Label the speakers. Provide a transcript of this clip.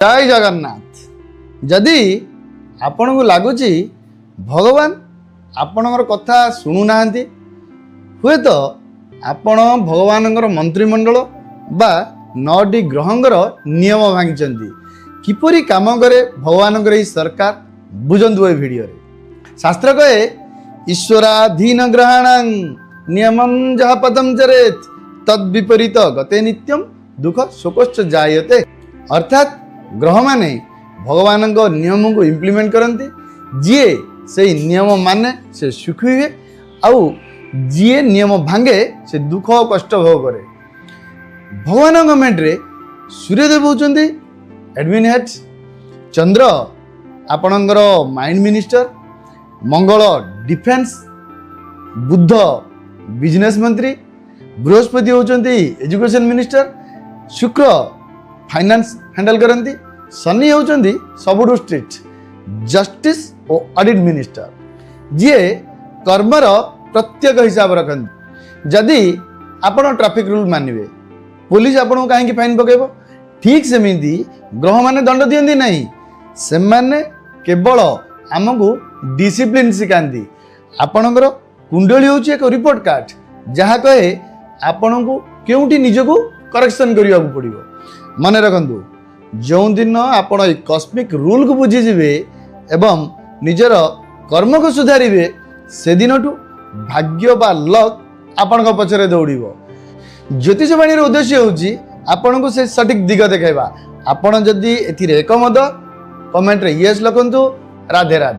Speaker 1: जय जगन्नाथ। जदि आपण को लगुच भगवान आपणकर कथा शुणुना हुए तो आपण भगवान मंत्रिमंडल बा 9टी ग्रहंकर नियम भांगी किपरि काम करे भगवान सरकार बुझंतु ए भिडियो रे। शास्त्र कहे ईश्वराधीन ग्रहाणां नियमं जहाँ पदम चरेत तद विपरीत गते नित्यम दुख शोकश्च जायते। अर्थात ग्रह माने भगवान नियम को इम्प्लीमेंट करती जी से नियम माने से सुखी हुए आउ जी नियम भांगे से दुख और कष्ट भोग करे। भगवान गवर्नमेंट रे सूर्यदेव होचंदी एडमिन हेड, चंद्र आपणकर माइंड मिनिस्टर, मंगल डिफेंस, बुध बिजनेस मंत्री, बृहस्पति होचंदी एजुकेशन मिनिस्टर, शुक्र फाइनेंस हैंडल करती, शनि होचंदी सबुठु स्ट्रिक्ट जस्टिस और ऑडिट मिनिस्टर जी कर्मर प्रत्येक हिसाब रखती। जदि आपण ट्रैफिक रूल मानिबे पुलिस आपन कहीं फाइन पकेब, ठीक सेमिति ग्रह माने दंड दियंती नहीं, से माने केवल आमको डिसिप्लिन सिखाती। आपणकर कुंडली होची एक रिपोर्ट कार्ड जहाँ कहे आपण को केउटी निजको करेक्शन करिया पड़िबो। मन रखंतु जो दिन आपण कस्मिक रूल को बुझीजे एवं निजर कर्म को सुधारिबे से दिनठू भाग्य बा लक आपण पछरे दौड़िबो। ज्योतिषवाणी उद्देश्य होची आपण को से सटीक दिग देखाइबा। आपण जदि एथिरे एकमत कमेंट रे यस लिखंतु। राधे राधे।